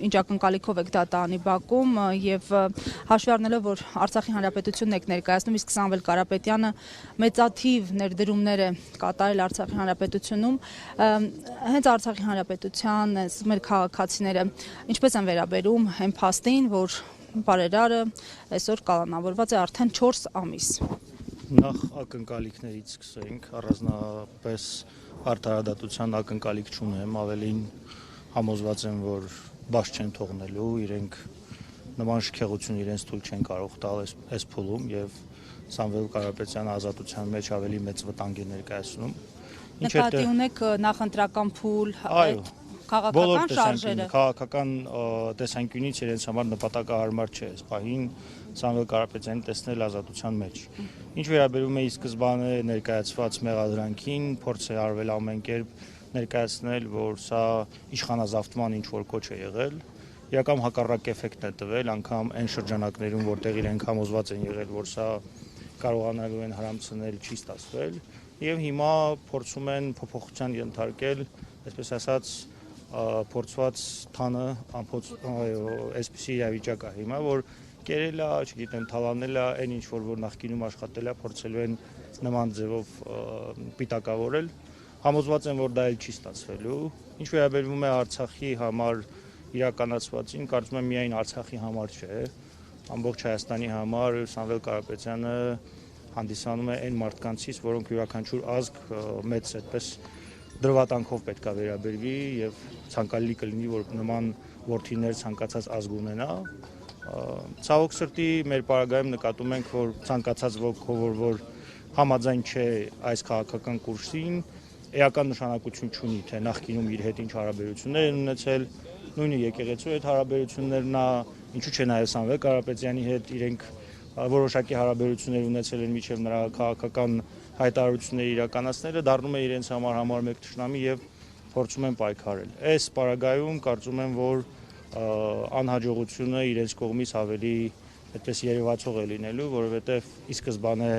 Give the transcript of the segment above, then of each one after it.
ինչ ակնկալիքով եք դատարանի բակում եւ հաշվի առնելով, որ Արցախի հանրապետությունն եք ներկայացնում, իսկ Սամվել Կարապետյանը մեծաթիվ ներդրումներ է կատարել Արցախի հանրապետությունում, հենց Արցախի հանրապետության մեր քաղաքացիները ինչպես են վերաբերում այն փաստին, որ բարերարը այսօր կալանավորված է արդեն 4 ամիս։ Նախ ակնկալիքներից սկսենք, առանձնապես արդարադատության ակնկալիք չունեմ, ավելին համոզված եմ, որ բաց չեն թողնելու, իրենք նման շքեղություն իրենց թույլ չեն կարող տալ այս փուլում եւ Սամվել Կարապետյանը ազատության մեջ ավելի մեծ վտանգ է ներկայացնում։ Նկատի ունեք նախընտրական փուլ, քաղաքական շարժերը։ Քաղաքական տեսանկյունից իրենց համար նպատակահարմար չէ այս պահին Սամվել Կարապետյանի տեսնել ազատության մեջ։ Ինչ վերաբերում է ի սկզբանե ներկայացված մեղադրանքին, փորձ է արվել ամեն կերպ ներկայացնել, որ սա իշխանազավթման ինչ-որ կոչ է եղել, իրական հակառակ էֆեկտն է տվել, անգամ այն շրջանակներում, որտեղ իրենք համոզված են եղել, որ սա կարողանալու են հարամցնել, չի ստացվել, եւ հիմա փորձում են փոփոխության ենթարկել, այսպես ասած, փորձված թանը այսպիսի իրավիճակ է հիմա, որ կերել է, չգիտեմ, թալանել է, այն ինչ որ նախկինում աշխատել է, փորձելու են նման ձևով պիտակավորել, համոզված են, որ դա էլ չի ստացվելու։ Ինչ վերաբերում է Արցախի համար իրականացվածին, կարծում եմ միայն Արցախի համար չէ, ամբողջ Հայաստանի համար Սամվել Կարապետյանը հանդիսանում է այն մարդկանցից, որոնք յուրաքանչյուր ազգ մեծ այդպես դրվատանքով պետք է վերաբերվի եւ ցանկալի կլինի, որ նման որդիներ ցանկացած ազգ ունենա։ Ցավոք սրտի մեր պարագայում նկատում ենք, որ ցանկացած ոք, որ համաձայն չէ այս քաղաքական կուրսին, էական նշանակություն չունի, թե նախկինում իր հետ ինչ հարաբերություններ են ունեցել, նույնը եկեղեցու հետ հարաբերություններն է, ինչու՞ չէ նաև Սամվել Կարապետյանի հետ իրենք որոշակի հարաբերություններ ունեցել են միջև նրա քաղաքական հայտարարությունների իրականացնելը, դառնում է իրենց համար համար մեկ թշնամի եւ փորձում են պայքարել։ Այս պարագայում կարծում եմ, որ անհաջողությունը իրենց կողմից ավելի այդպես երևացող է լինելու, որովհետեւ ի սկզբանե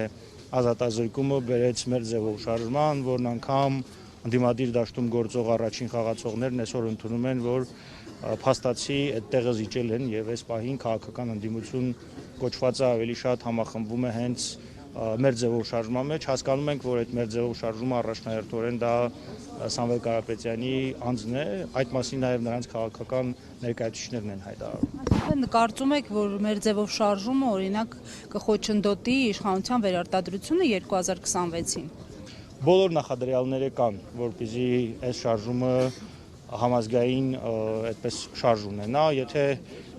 ազատազրկումը բերեց մեր ձևով շարժման, որն անգամ ընդդիմադիր դաշտում գործող առաջին խաղացողներն այսօր ընդունում են, որ փաստացի այդտեղը զիջել են եւ այս պահին քաղաքական ընդդիմություն կոչվածը ավելի շատ համախմբվում է հենց մեր ձևով շարժման մեջ, հասկանում ենք, որ այդ մեր ձևով շարժումը առաջնահերթորեն դա Սամվել Կարապետյանի անձն է, այդ մասին նաև նրանց քաղաքական ներկայացուցիչներն են հայտարարում։ Կարծում եք, որ մեր ձևով շարժումը օրինակ կխոչընդոտի իշխանության վերարտադրությունը 2026-ին։ Բոլոր նախադրյալները կան, որպեսզի այս շարժումը համազգային այդպես շարժ ունենա, եթե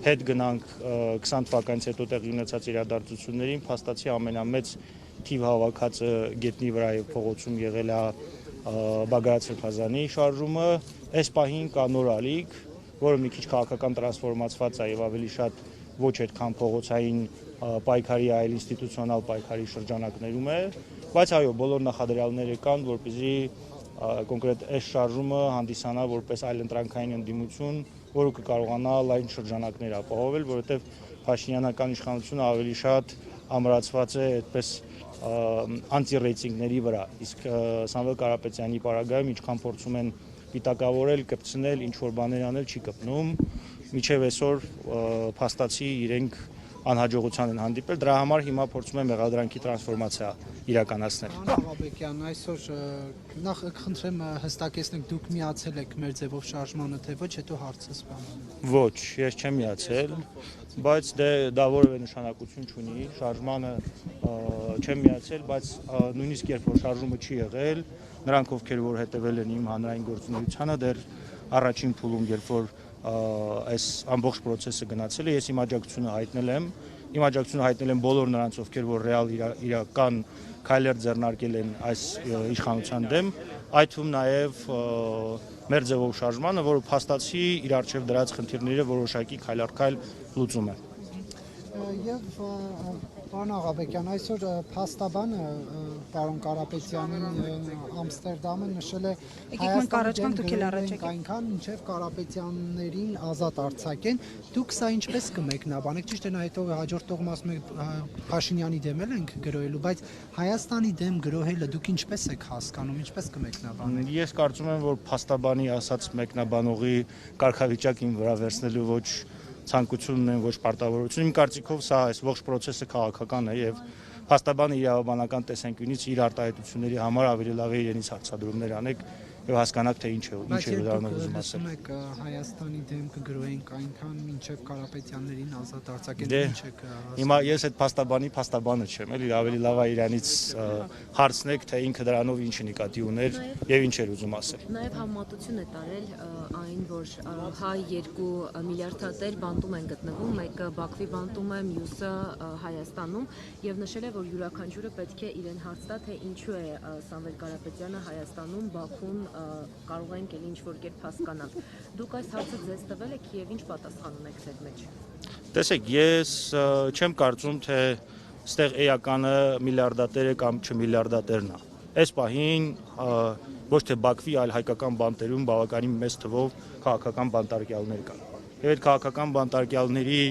հետ գնանք 20 թվականից հետո տեղի ունեցած իրադարձություններին, փաստացի ամենամեծ թիվ հավաքածը գետնի վրա եւ փողոցում եղել է Բագրատ Սրբազանի շարժումը, այս պահին կա նոր ալիք, որը մի քիչ քաղաքական տրանսֆորմացված է եւ ավելի շատ ոչ այդքան փողոցային պայքարի, այլ ինստիտուցիոնալ պայքարի շրջանակներում է, բայց այո, բոլոր նախադրյալները կան, որպեսզի կոնկրետ այս շարժումը հանդիսանա որպես այլընտրանքային ընդդիմություն, որը կկարողանա լայն շրջանակներ ապահովել, որովհետև Փաշինյանական իշխանությունը ավելի շատ ամրացված է այդպես անտի-ռեյտինգների վրա, իսկ Սամվել Կարապետյանի պարագայում ինչքան փորձում են պիտակավորել, կպցնել, ինչ-որ բաներ անել չի կպնում, մինչև այսօր փաստացի իրենք անհաջողության են հանդիպել, դրա համար հիմա փորձում են մեղադրանքի տրանսֆորմացիա իրականացնել։ Աղաբեկյան, այսօր նախ խնդրեմ հստակեցնեք, դուք միացել եք մեր ձևով շարժմանը, թե ոչ, հետո հարցը սպանում։ Ոչ, ես չեմ միացել, բայց դա որևէ նշանակություն չունի, շարժմանը չեմ միացել, բայց նույնիսկ երբ որ շարժումը չի եղել, նրանք ովքեր որ հետևել են իմ հանրային գործունեությանը, դեռ առաջին փուլում, երբ որ այս ամբողջ process-ը գնացել է, ես իմ աջակցությունը հայտնել եմ, իմ աջակցությունը հայտնել եմ բոլոր նրանց, ովքեր որ ռեալ իրական քայլեր ձեռնարկել են այս իշխանության դեմ, այդ թվում նաև մեր ձևով շարժմանը, որը փաստացի իր առջև դրած խնդիրները որոշակի քայլ առ քայլ լուծում է։ Եվ Պարոն Աղաբեկյան, այսօր փաստաբանը պարոն Կարապետյանին Ամստերդամը նշել է այնքան մինչև Կարապետյաններին ազատ արձակեն, դուք սա ինչպես կմեկնաբանեք, ճիշտ է նա հետո հաջորդ տողում ասում եք Փաշինյանի դեմ ենք գրոհելու, բայց Հայաստանի դեմ գրոհելը դուք ինչպես եք հասկանում, ինչպես կմեկնաբանեք։ Ես կարծում եմ, որ փաստաբանի ասած մեկնաբանողի կարգավիճակին վրա վերցնելու ոչ ցանկություն ունեն, ոչ պարտավորություն։ Իմ կարծիքով սա այս ողջ process-ը քաղաքական է եւ փաստաբանը իրավաբանական տեսանկյունից իր արտահայտությունների համար ավելի լավ է իրենից հարցադրումներ անեք եւ հասկանաք թե ինչ է դառնալու ուզում ասել։ Բայց Հայաստանի դեմ կգրոհենք այնքան մինչև Կարապետյաններին ազատ արձակեն, ինչ եք հասկանում։ Հիմա ես այդ փաստաբանը չեմ, էլի ավելի լավ է իրանից հարցնեք թե ինքը դրանով ինչ նկատի ուներ եւ ինչ էր ուզում ասել։ Նաեւ համատություն է տարել այն, որ հայ 2 միլիարդատեր բանտում են գտնվում, մեկը Բաքվի բանտում է, մյուսը Հայաստանում եւ նշել է, որ յուրաքանչյուրը պետք է իրեն հարց տա, թե ինչու է Սամվել Կարապետյանը Հայաստանում, Բաքուն կարող ենք էլ ինչ-որ կերպ հասկանալ։ Դուք այս հարցը ձեզ տվել եք եւ ինչ պատասխան ունեք ձեր մեջ։ Տեսեք, ես չեմ կարծում, թե ստեղ էականը միլիարդատերը կամ չմիլիարդատերն է։ Այս պահին ոչ թե Բաքվի, այլ հայկական բանտերում բավականին մեծ թվով քաղաքական բանտարկյալներ կան։ Եվ այդ քաղաքական բանտարկյալների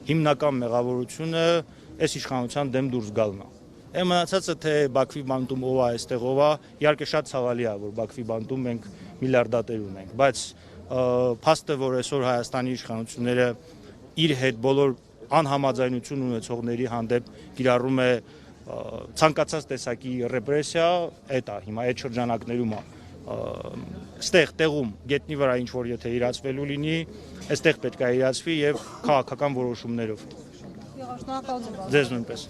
հիմնական մեղավորությունը այս իշխանության դեմ դուրս գալն է։ Այն մնացածը թե Բաքվի բանտում ով է, այստեղ ով է, իհարկե շատ ցավալի է, որ Բաքվի բանտում մենք միլիարդատեր ունենք, բայց փաստը, որ այսօր Հայաստանի իշխանությունները իր հետ բոլոր անհամաձայնություն ունեցողների հանդեպ կիրառում է ցանկացած տեսակի ռեպրեսիա, այդ է հիմա այդ շրջանակներում է ստեղ տեղում գետնի վրա ինչ որ եթե իրացվելու լինի, այստեղ պետք է իրացվի եւ քաղաքական որոշումներով։ Շնորհակալություն։ Ձեզ նույնպես։